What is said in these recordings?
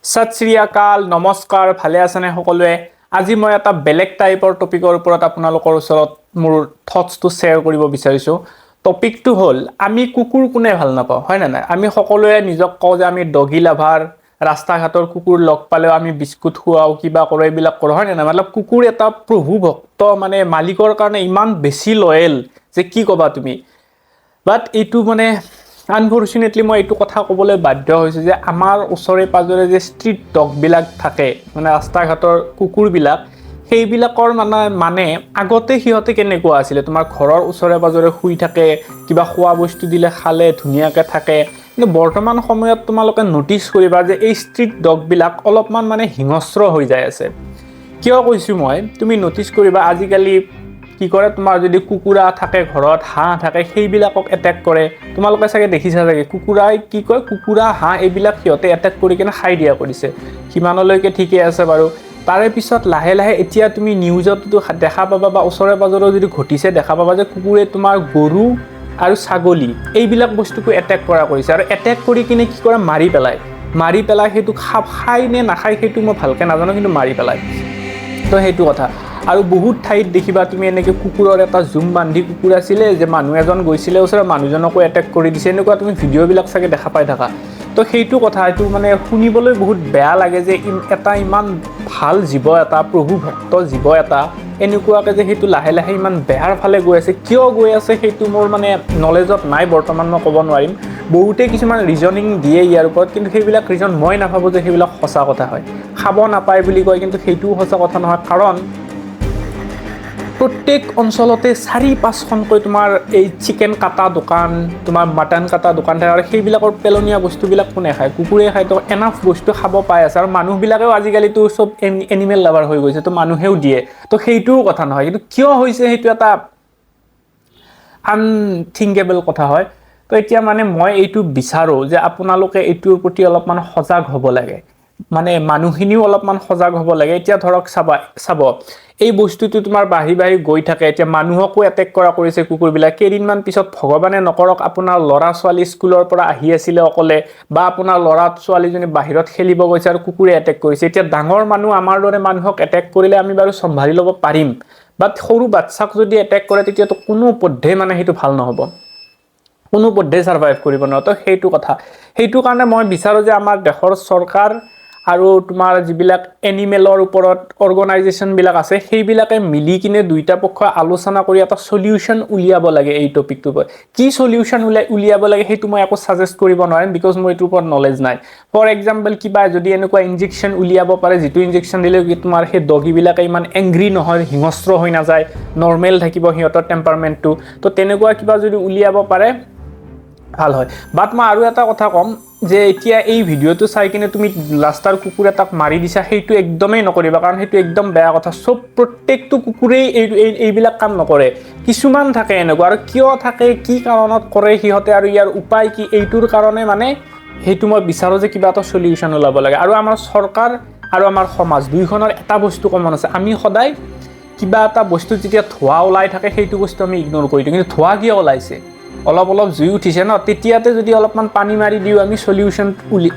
सत श्री अकाल नमस्कार ভালে আছেনে সকলোৱে আজি মই এটা বেলেগ টাইপৰ টপিকৰ ওপৰত আপোনালোকৰ ওচৰত মোৰ থটছটো শেয়াৰ কৰিব বিচাৰিছো টপিকটো হ'ল আমি কুকুৰ কোনে ভাল নাপাওঁ হয় না নাই আমি সকলোৱে নিজক কওঁ যে আমি ডগি লাভাৰ ৰাস্তা ঘাটৰ কুকুৰ লগ পালেও আমি বিস্কুট খুৱাও কিবা কৰে এইবিলাক কৰে হয় না মানে কুকুৰ এটা প্ৰভু ভক্ত মানে মালিকৰ কাৰণে ইমান বেছি লয়েল যে কি কবা তুমি বাট এইটো মানে Unfortunately, মই এইটো কথা ক'বলৈ বাধ্য হৈছো যে আমাৰ ওচৰে পাজৰে যে ষ্ট্ৰীট ডগ বিলাক থাকে মানে ৰাস্তা ঘাটৰ কুকুৰ বিলাক সেইবিলাকৰ মানে আগতে হিহতে কেনেকুৱা আছিল তোমাৰ ঘৰৰ ওচৰে পাজৰে শুই থাকে কিবা খোৱা বস্তু দিলে খালে ধুনিয়াকে থাকে কিন্তু বৰ্তমান সময়ত তোমালোকে নোটিস কৰিবা যে এই ষ্ট্ৰীট ডগ বিলাক অলপমান মানে হিংস্ৰ হৈ যায় আছে কিয় কৈছো মই তুমি নোটিস কৰিবা আজিকালি কি কৰে তোমাৰ যদি কুকুৰা থাকে ঘৰত হাঁহ থাকে সেইবিলাকক এটেক কৰে তোমালোকে চাগে দেখিছা চাগে কুকুৰাই কি কয় কুকুৰা হাঁহ এইবিলাক হিহতে এটেক কৰি কেনে খাই দিয়া কৰিছে কিমানলৈকে ঠিকই আছে বাৰু তাৰে পিছত লাহে লাহে এতিয়া তুমি নিউজত দেখা পাবা বা ওচৰে পাজৰে যদি ঘটিছে দেখা পাবা যে কুকুৰে তোমাৰ গৰু আৰু ছাগলী এইবিলাক বস্তুকো এটেক কৰা কৰিছে আৰু এটেক কৰি কিনে কি কৰে মাৰি পেলাই হেতু খাই নে নাখাই হেতু মই ভালকে নাজানো কিন্তু মাৰি পেলাই তো হেতু কথা আৰু বহুত ঠাইত দেখিবা তুমি এনেকে কুকুৰৰ এটা জুম বান্ধি কুকুৰ আছিল যে মানুহ এজন গৈছিল ওচৰ মানুহজনকো এটেক কৰি দিছে এনেকুৱা তুমি ভিডিও বিলাক চাগে দেখা পাই থাকা তো হেতু কথা এটো মানে শুনিবলৈ বহুত বেয়া লাগে যে এটা ইমান ভাল জীৱ এটা প্ৰভু ভক্ত জীৱ এটা এনেকুৱাকে যে হেতু লাহে লাহে ইমান বেয়াৰ ফালে গৈ আছে কিয় গৈ আছে হেতু মোৰ মানে নলেজত নাই বৰ্তমান মই ক'ব নোৱাৰিম বহুতে কিছুমান ৰিজনিং দিয়ে ইয়াৰ ওপৰত কিন্তু সেইবিলাক ৰিজন মই নাভাবো যে সেইবিলাক সঁচা কথা হয় খাব নাপায় বুলি কয় কিন্তু হেতু সঁচা কথা নহয় কাৰণ प्रत्येक অঞ্চলতে 4-5খনকৈ তোমাৰ এই চিকেন কাটা দোকান তোমাৰ মটন কাটা দোকান থাকে আৰু সেইবিলাকৰ পেলনীয়া বস্তুবিলাক কোনে খায় কুকুৰে খায় তো এনাফ বস্তু খাব পায় আছে আৰু মানুহবিলাকেও আজিকালি তো সব এনিমেল লাভাৰ হৈ গৈছে তো মানুহেও দিয়ে তো সেইটোও কথা নহয় কিন্তু কিয় হৈছে হেতু এটা আনথিংকেবল কথা হয় তো এতিয়া মানে মই এইটো বিচাৰো যে আপোনালোকে এইটোৰ প্ৰতি অলপমান সজাগ হ'ব লাগে মানে মানুহখিনিও অলপমান সজাগ হ'ব লাগে এতিয়া ধৰক চাব এই বস্তুটো তোমাৰ বাহি গৈ থাকে এতিয়া মানুহকো এটেক কৰা কৰিছে কুকুৰবিলাক কেইদিনমান পিছত ভগৱানে নকৰক আপোনাৰ ল'ৰা ছোৱালী স্কুলৰ পৰা আহি আছিল অকলে বা আপোনাৰ ল'ৰা ছোৱালীজনী বাহিৰত খেলিব গৈছে আৰু কুকুৰে এটেক কৰিছে এতিয়া ডাঙৰ মানুহ আমাৰ দৰে মানুহক এটেক কৰিলে আমি বাৰু সম্ভালি ল'ব পাৰিম বাট সৰু বাচ্চাক যদি এটেক কৰে তেতিয়া তো কোনো পদ্ধে মানে হেতু ভাল নহব কোনো পদ্ধে সাৰ্ভাইভ কৰিব ন তো হেতু কথা হেতু কাৰণে মই বিচাৰো যে আমাৰ দেশৰ চৰকাৰ আৰু তোমাৰ যিবিলাক এনিমেলৰ ওপৰত অৰ্গানাইজেচন বিলাক আছে সেইবিলাকে মিলি কিনে দুইটা পক্ষ আলোচনা কৰি এটা সলিউশন উলিয়াব লাগে এই টপিকটোৰ কি সলিউশন উলিয়াব লাগে হেতু মই একো সাজেষ্ট কৰিব নোৱাৰিম বিকজ মই এইটোৰ ওপৰত নলেজ নাই ফৰ এক্সাম্পল কিবা যদি এনেকুৱা ইনজেকশন উলিয়াব পাৰে যেটো ইনজেকশন দিলে কি তোমাৰ হে ডগি বিলাকে ইমান এংগ্ৰি নহয় হিংস্ৰ হৈ না যায় নৰমাল থাকিব হিয়তৰ টেম্পাৰমেন্টটো তো তেনেকুৱা কিবা যদি উলিয়াব পাৰে ভাল হয় বাট মই আৰু এটা কথা কম যে এতিয়া এই ভিডিওটো চাই কিনে তুমি লাষ্টাৰ কুকুৰ এটাক মাৰি দিছা হেতু একদমই নকৰিবা কাৰণ হেতু একদম বেয়া কথা সব প্ৰত্যেকটো কুকুৰেই এইবিলাক কাম নকৰে কিছুমান থাকে এনেকুৱা আৰু কিয় থাকে কি কাৰণত কৰে হিহতে আৰু ইয়াৰ উপায় কি এইটোৰ কাৰণে মানে হেতু মই বিচাৰো যে কিবা এটা সলিউশন ওলাব লাগে আৰু আমাৰ চৰকাৰ আৰু আমাৰ সমাজ দুইখনৰ এটা বস্তু কমন আছে আমি সদায় কিবা এটা বস্তু যেতিয়া ধোৱা ওলাই থাকে হেতু বস্তু আমি ইগনোৰ কৰি দিওঁ কিন্তু ধোৱা কিয় ওলাইছে অলপ জুই উঠিছে ন তেতিয়াতে যদি অলপমান পানী মাৰি দিও আমি সলিউশন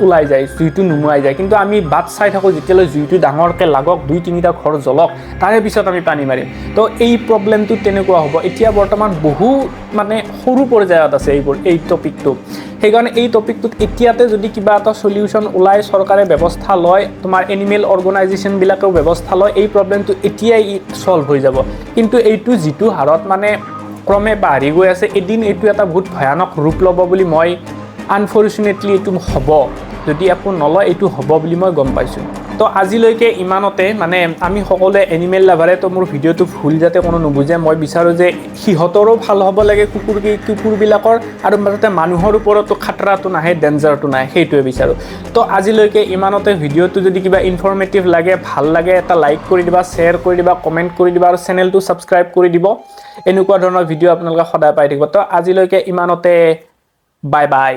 উলাই যায় জুইটো নুমাই যায় কিন্তু আমি বাট চাই থাকো যেতিয়ালৈ জুইটো ডাঙৰকে লাগক 2-3টা ঘৰ জ্বলক তাৰে পিছত আমি পানী মাৰিম তো এই প্ৰবলেমটো তেনেকুৱা হ'ব এতিয়া বৰ্তমান বহু মানে সৰু পৰ্যায়ত আছে এই টপিকটো সেইকাৰণে এই টপিকটোত এতিয়াতে যদি কিবা এটা সলিউশন উলাই চৰকাৰে ব্যৱস্থা লয় তোমাৰ এনিমেল অৰ্গানাইজেচন বিলাকেও ব্যৱস্থা লয় এই প্ৰবলেমটো এতিয়াই সলভ হৈ যাব কিন্তু এইটো যেটো হাৰত মানে ক্ৰমে বাঢ়ি গৈ আছে এদিন এইটো এটা বহুত ভয়ানক ৰূপ ল'ব বুলি মই আনফৰচুনেটলি এইটো হ'ব যদি একো নলয় এইটো হ'ব বুলি মই গম পাইছো তো আজিলৈকে ইমানতে মানে আমি সকলোৱে এনিমেল লাভাৰে তো মোৰ ভিডিওটো ভুল যাতে কোনো নুবুজে মই বিচাৰো যে হিহতৰো ভাল হ'ব লাগে কুকুৰবিলাকৰ আৰু মাজতে মানুহৰ ওপৰতো খাতৰাটো নাহে ডেঞ্জাৰটো নাই সেইটোৱে বিচাৰো তো আজিলৈকে ইমানতে ভিডিওটো যদি কিবা ইনফৰমেটিভ লাগে ভাল লাগে এটা লাইক কৰি দিবা শেয়াৰ কৰি দিবা কমেন্ট কৰি দিবা আৰু চেনেলটো সাবস্ক্ৰাইব কৰি দিব এনেকুৱা ধৰণৰ ভিডিও আপোনালোকে সদায় পাই থাকিব তো আজিলৈকে ইমানতে বাই বাই